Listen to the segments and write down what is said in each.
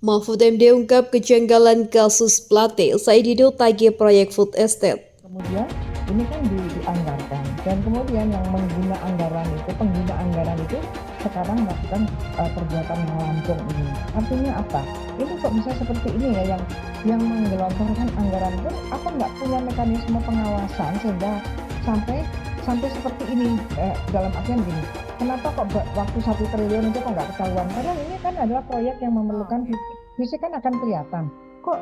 Mahfud MD ungkap kejanggalan kasus Plate, Said Didu tagih proyek food estate. Kemudian ini kan dianggarkan dan kemudian yang pengguna anggaran itu sekarang melakukan perbuatan melancong ini. Artinya apa? Ini kok bisa seperti ini ya, yang menggelontorkan anggaran itu apa nggak punya mekanisme pengawasan sehingga sampai seperti ini, dalam artian gini, kenapa kok waktu 1 triliun itu kok nggak ketahuan? Padahal ini kan adalah proyek yang memerlukan fisik kan akan kelihatan. Kok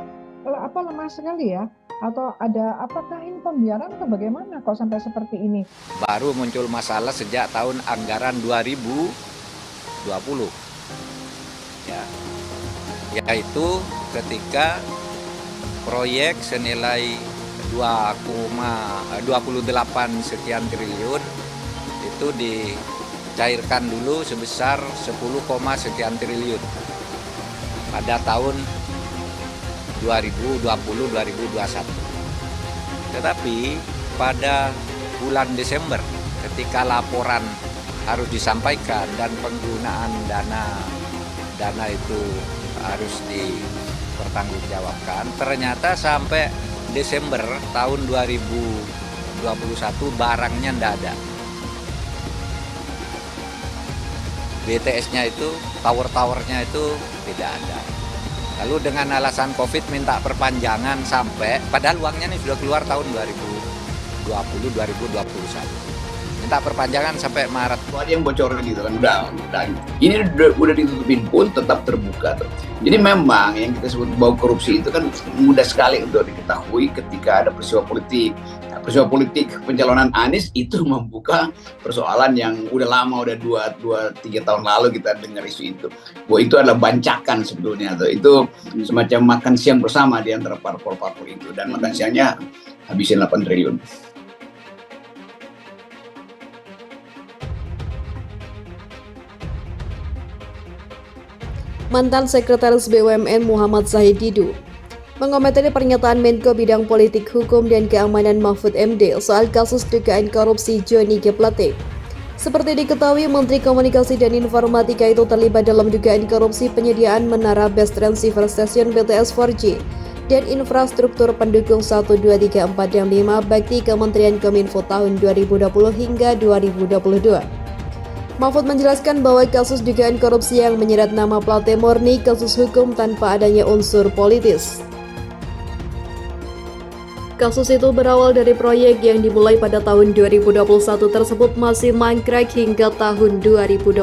lemah sekali ya? Atau apakah ini pembiaran atau bagaimana kok sampai seperti ini? Baru muncul masalah sejak tahun anggaran 2020 ya, yaitu ketika proyek senilai 2,28 sekian triliun itu dicairkan dulu sebesar 10, sekian triliun pada tahun 2020-2021. Tetapi pada bulan Desember ketika laporan harus disampaikan dan penggunaan dana itu harus dipertanggungjawabkan, ternyata sampai Desember tahun 2021 barangnya tidak ada. BTS-nya itu, tower-towernya itu tidak ada. Lalu dengan alasan COVID minta perpanjangan sampai, padahal uangnya ini sudah keluar tahun 2020-2021. Minta perpanjangan sampai Maret. Ada yang bocorin gitu kan, udah. Ini udah ditutupin pun tetap terbuka tuh. Jadi memang yang kita sebut bau korupsi itu kan mudah sekali untuk diketahui ketika ada peristiwa politik. Nah, peristiwa politik pencalonan Anies itu membuka persoalan yang udah lama, udah 2-3 tahun lalu kita dengar isu itu. Bahwa itu adalah bancakan sebetulnya tuh. Itu semacam makan siang bersama di antara parpol-parpol itu, dan makan siangnya habisin 8 triliun. Mantan Sekretaris BUMN Muhammad Said Didu mengomentari pernyataan Menko Bidang Politik Hukum dan Keamanan Mahfud MD soal kasus dugaan korupsi Johnny G. Plate. Seperti diketahui, Menteri Komunikasi dan Informatika itu terlibat dalam dugaan korupsi penyediaan menara base transceiver stasiun BTS 4G dan infrastruktur pendukung 1, 2, 3, 4, dan 5 bakti Kementerian Kominfo tahun 2020 hingga 2022. Mahfud menjelaskan bahwa kasus dugaan korupsi yang menyeret nama Plate murni kasus hukum tanpa adanya unsur politis. Kasus itu berawal dari proyek yang dimulai pada tahun 2021 tersebut masih mangkrak hingga tahun 2023.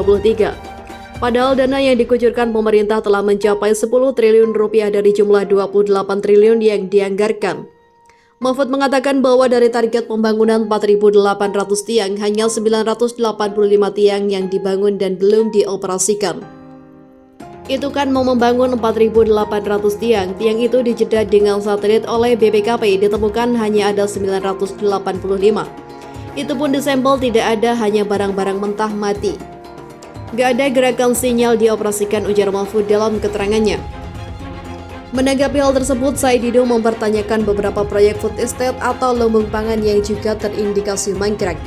Padahal dana yang dikucurkan pemerintah telah mencapai 10 triliun rupiah dari jumlah 28 triliun yang dianggarkan. Mahfud mengatakan bahwa dari target pembangunan 4.800 tiang, hanya 985 tiang yang dibangun dan belum dioperasikan. Itu kan mau membangun 4.800 tiang, tiang itu dijeda dengan satelit oleh BPKP, ditemukan hanya ada 985. Itu pun disampel tidak ada, hanya barang-barang mentah mati. Gak ada gerakan sinyal dioperasikan, ujar Mahfud dalam keterangannya. Menanggapi hal tersebut, Said Didu mempertanyakan beberapa proyek food estate atau lumbung pangan yang juga terindikasi mangkrak.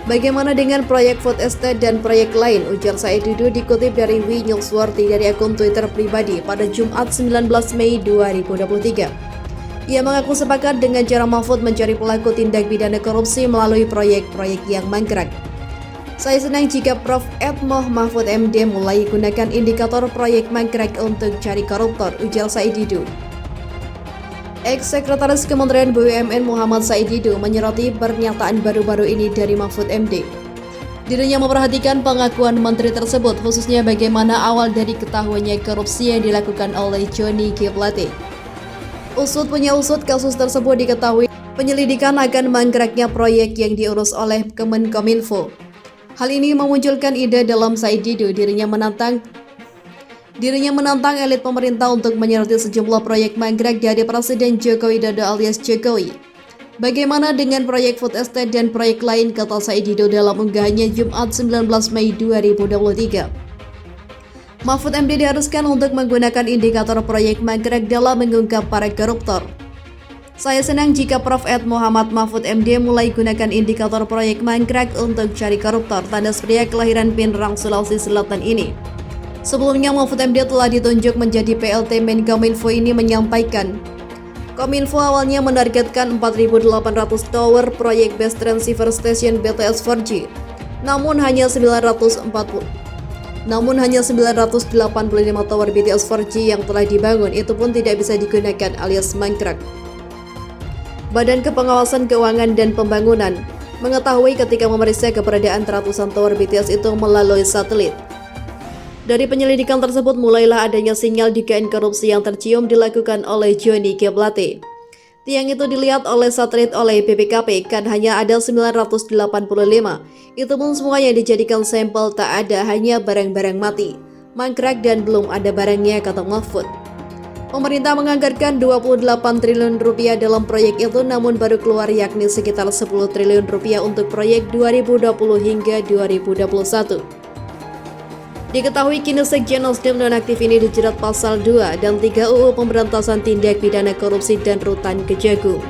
Bagaimana dengan proyek food estate dan proyek lain, ujar Said Didu dikutip dari W. Newsworthy dari akun Twitter pribadi pada Jumat 19 Mei 2023. Ia mengaku sepakat dengan cara Mahfud mencari pelaku tindak pidana korupsi melalui proyek-proyek yang mangkrak. Saya senang jika Prof. Edmoh Mahfud MD mulai gunakan indikator proyek mangkrak untuk cari koruptor, ujar Said Didu. Ex-Sekretaris Kementerian BUMN Muhammad Said Didu menyoroti pernyataan baru-baru ini dari Mahfud MD. Dirinya memperhatikan pengakuan menteri tersebut, khususnya bagaimana awal dari ketahuannya korupsi yang dilakukan oleh Johnny G. Plate. Usut kasus tersebut diketahui penyelidikan akan mangkraknya proyek yang diurus oleh Kemenkominfo. Hal ini memunculkan ide dalam Said Didu, dirinya menantang elit pemerintah untuk menyoroti sejumlah proyek mangkrak dari Presiden Joko Widodo alias Jokowi. Bagaimana dengan proyek food estate dan proyek lain, kata Said Didu dalam unggahannya Jumat 19 Mei 2023. Mahfud MD diharuskan untuk menggunakan indikator proyek mangkrak dalam mengungkap para koruptor. Saya senang jika Prof. Ed Muhammad Mahfud MD mulai gunakan indikator proyek mangkrak untuk cari koruptor, tanda pria kelahiran Pinrang, Sulawesi Selatan ini. Sebelumnya Mahfud MD telah ditunjuk menjadi PLT Menkominfo ini menyampaikan, Kominfo awalnya menargetkan 4.800 tower proyek base transceiver station BTS 4G, namun hanya 985 tower BTS 4G yang telah dibangun itu pun tidak bisa digunakan alias mangkrak. Badan Kepengawasan Keuangan dan Pembangunan mengetahui ketika memeriksa keberadaan ratusan tower BTS itu melalui satelit. Dari penyelidikan tersebut mulailah adanya sinyal dugaan korupsi yang tercium dilakukan oleh Johnny G. Plate. Tiang itu dilihat oleh satelit oleh BPKP kan hanya ada 985. Itu pun semua yang dijadikan sampel tak ada, hanya barang-barang mati, mangkrak dan belum ada barangnya, kata Mahfud. Pemerintah menganggarkan 28 triliun rupiah dalam proyek itu namun baru keluar yakni sekitar 10 triliun rupiah untuk proyek 2020 hingga 2021. Diketahui kini Sekjen Nasdem nonaktif ini dijerat pasal 2 dan 3 UU Pemberantasan Tindak Pidana Korupsi dan Rutan Kejagung.